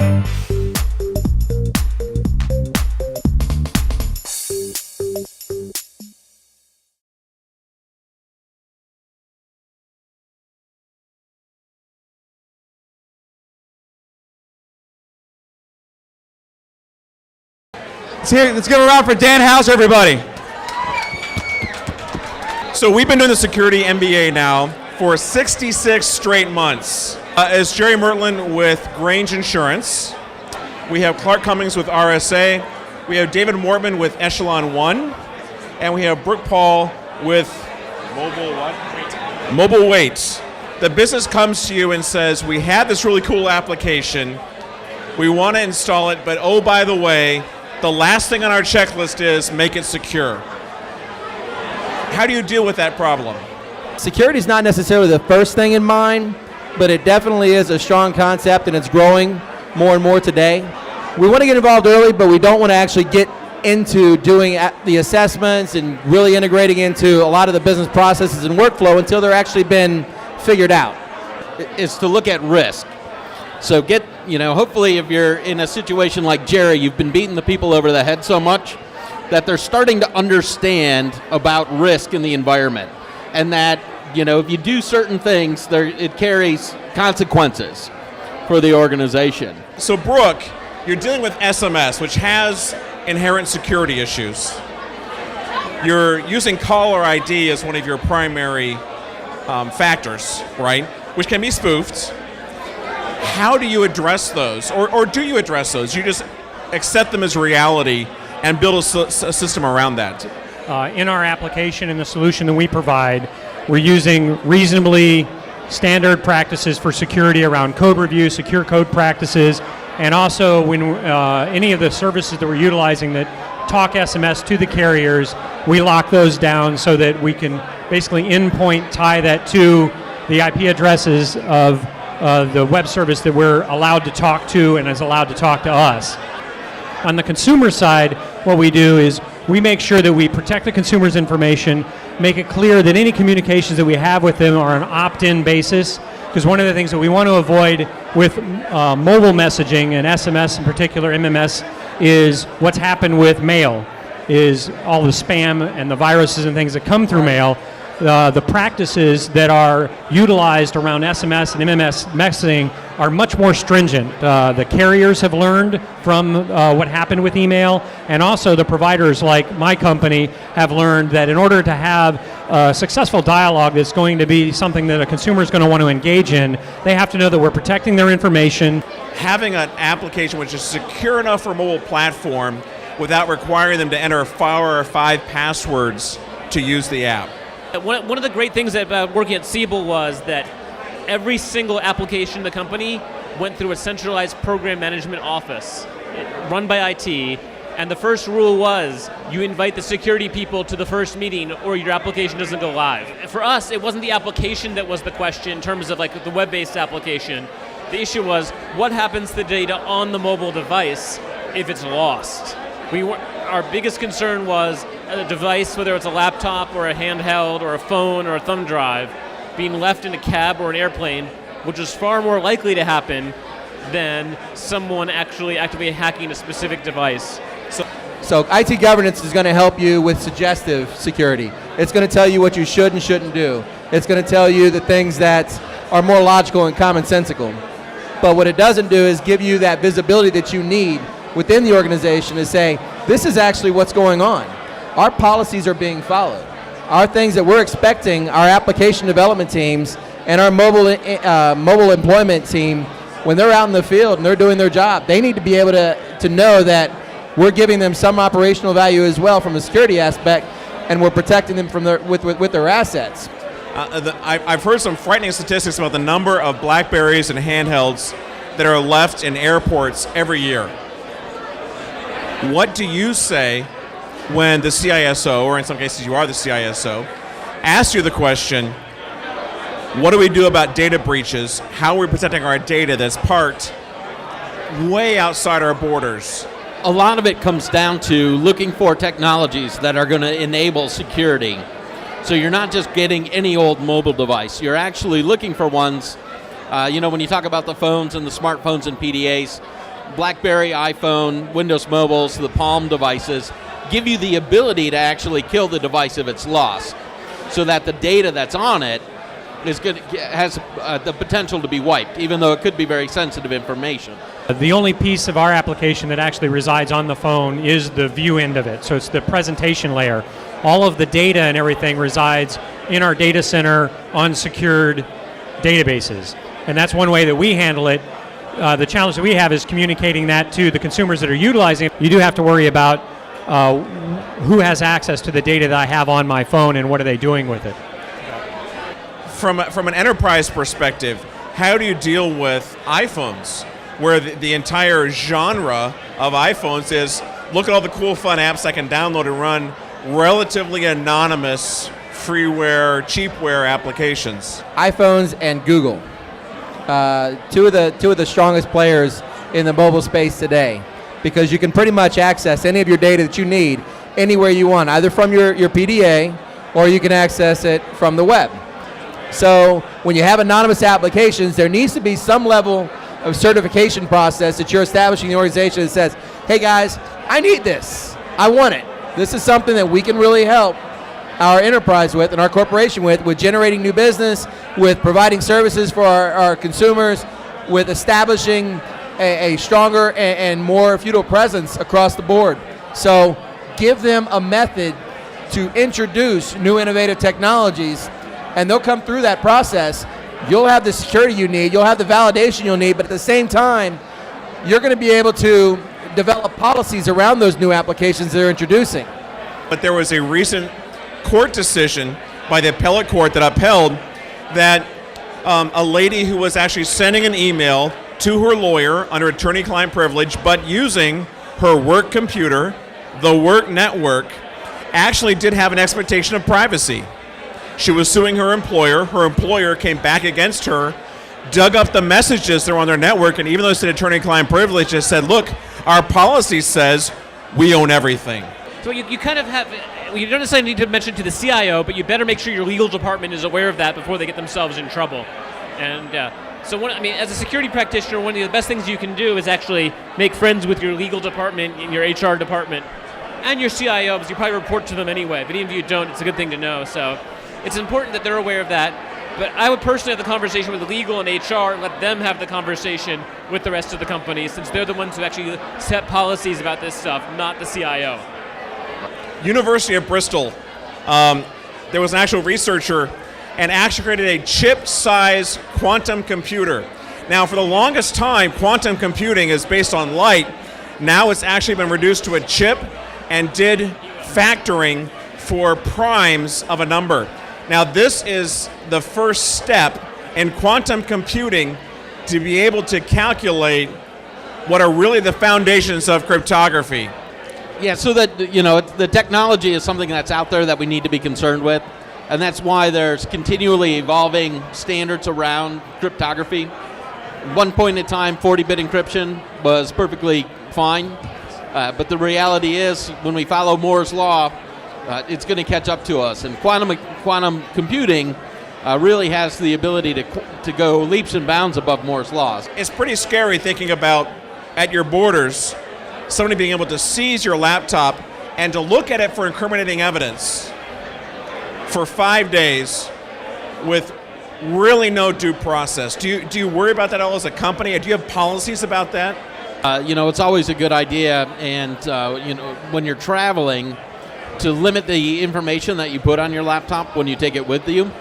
Let's give it a round for Dan Hauser, everybody. So we've been doing the security MBA now for 66 straight months. As Jerry Mertland with Grange Insurance, we have Clark Cummings with RSA, we have David Mortman with Echelon One, and we have Brooke Paul with Mobile Wait. The business comes to you and says, we have this really cool application, we want to install it, but oh, by the way, the last thing on our checklist is make it secure. How do you deal with that problem? Security is not necessarily the first thing in mind, but it definitely is a strong concept, and it's growing more and more today. We want to get involved early, but we don't want to actually get into doing the assessments and really integrating into a lot of the business processes and workflow until they're actually been figured out. Is to look at risk. So hopefully if you're in a situation like Jerry, you've been beating the people over the head so much that they're starting to understand about risk in the environment. And that, if you do certain things, it carries consequences for the organization. So Brooke, you're dealing with SMS, which has inherent security issues. You're using caller ID as one of your primary factors, right? Which can be spoofed. How do you address those? Or do you address those? You just accept them as reality and build a system around that? In our application and the solution that we provide, we're using reasonably standard practices for security around code review, secure code practices, and also when any of the services that we're utilizing that talk SMS to the carriers, we lock those down so that we can basically endpoint tie that to the IP addresses of the web service that we're allowed to talk to and is allowed to talk to us. On the consumer side, what we do is we make sure that we protect the consumer's information, make it clear that any communications that we have with them are on an opt-in basis, because one of the things that we want to avoid with mobile messaging and SMS in particular, MMS, is what's happened with mail, is all the spam and the viruses and things that come through mail. The practices that are utilized around SMS and MMS messaging are much more stringent. The carriers have learned from what happened with email, and also the providers like my company have learned that in order to have a successful dialogue that's going to be something that a consumer is going to want to engage in, they have to know that we're protecting their information. Having an application which is secure enough for a mobile platform without requiring them to enter 4 or 5 passwords to use the app. One of the great things about working at Siebel was that every single application in the company went through a centralized program management office run by IT, and the first rule was you invite the security people to the first meeting or your application doesn't go live. For us, it wasn't the application that was the question in terms of like the web-based application. The issue was what happens to the data on the mobile device if it's lost. Our biggest concern was a device, whether it's a laptop or a handheld or a phone or a thumb drive, being left in a cab or an airplane, which is far more likely to happen than someone actually actively hacking a specific device. So IT governance is going to help you with suggestive security. It's going to tell you what you should and shouldn't do. It's going to tell you the things that are more logical and commonsensical. But what it doesn't do is give you that visibility that you need within the organization to say, this is actually what's going on. Our policies are being followed. Our things that we're expecting our application development teams and our mobile employment team, when they're out in the field and they're doing their job, they need to be able to know that we're giving them some operational value as well from a security aspect, and we're protecting them from with their assets. I've heard some frightening statistics about the number of BlackBerries and handhelds that are left in airports every year. What do you say when the CISO, or in some cases you are the CISO, asks you the question, what do we do about data breaches? How are we protecting our data that's parked way outside our borders? A lot of it comes down to looking for technologies that are going to enable security. So you're not just getting any old mobile device. You're actually looking for ones, when you talk about the phones and the smartphones and PDAs, BlackBerry, iPhone, Windows Mobiles, the Palm devices give you the ability to actually kill the device if it's lost, so that the data that's on it has the potential to be wiped, even though it could be very sensitive information. The only piece of our application that actually resides on the phone is the view end of it. So it's the presentation layer. All of the data and everything resides in our data center on secured databases. And that's one way that we handle it. The challenge that we have is communicating that to the consumers that are utilizing it. You do have to worry about who has access to the data that I have on my phone and what are they doing with it. From an enterprise perspective, how do you deal with iPhones, where the entire genre of iPhones is, look at all the cool, fun apps I can download and run relatively anonymous freeware, cheapware applications? iPhones and Google, two of the strongest players in the mobile space today, because you can pretty much access any of your data that you need anywhere you want, either from your PDA or you can access it from the web. So when you have anonymous applications, there needs to be some level of certification process that you're establishing in the organization that says, hey guys, I need this. I want it. This is something that we can really help our enterprise with and our corporation with generating new business, with providing services for our consumers, with establishing a stronger and more feudal presence across the board. So give them a method to introduce new innovative technologies, and they'll come through that process. You'll have the security you need, you'll have the validation you'll need, but at the same time, you're going to be able to develop policies around those new applications they're introducing. But there was a recent court decision by the appellate court that upheld that a lady who was actually sending an email to her lawyer under attorney-client privilege, but using her work computer, the work network, actually did have an expectation of privacy. She was suing her employer. Her employer came back against her, dug up the messages that were on their network, and even though it's an attorney-client privilege, just said, look, our policy says we own everything. So you kind of have, you don't necessarily need to mention to the CIO, but you better make sure your legal department is aware of that before they get themselves in trouble. And as a security practitioner, one of the best things you can do is actually make friends with your legal department and your HR department and your CIO, because you probably report to them anyway. But even if you don't, it's a good thing to know. So it's important that they're aware of that. But I would personally have the conversation with legal and HR and let them have the conversation with the rest of the company, since they're the ones who actually set policies about this stuff, not the CIO. University of Bristol, there was an actual researcher and actually created a chip-sized quantum computer. Now, for the longest time, quantum computing is based on light. Now it's actually been reduced to a chip and did factoring for primes of a number. Now, this is the first step in quantum computing to be able to calculate what are really the foundations of cryptography. Yeah, so that, the technology is something that's out there that we need to be concerned with, and that's why there's continually evolving standards around cryptography. At one point in time, 40-bit encryption was perfectly fine, but the reality is, when we follow Moore's law, it's going to catch up to us, and quantum computing really has the ability to go leaps and bounds above Moore's laws. It's pretty scary thinking about, at your borders, somebody being able to seize your laptop and to look at it for incriminating evidence for 5 days with really no due process. Do you worry about that all as a company? Do you have policies about that? It's always a good idea, and when you're traveling, to limit the information that you put on your laptop when you take it with you.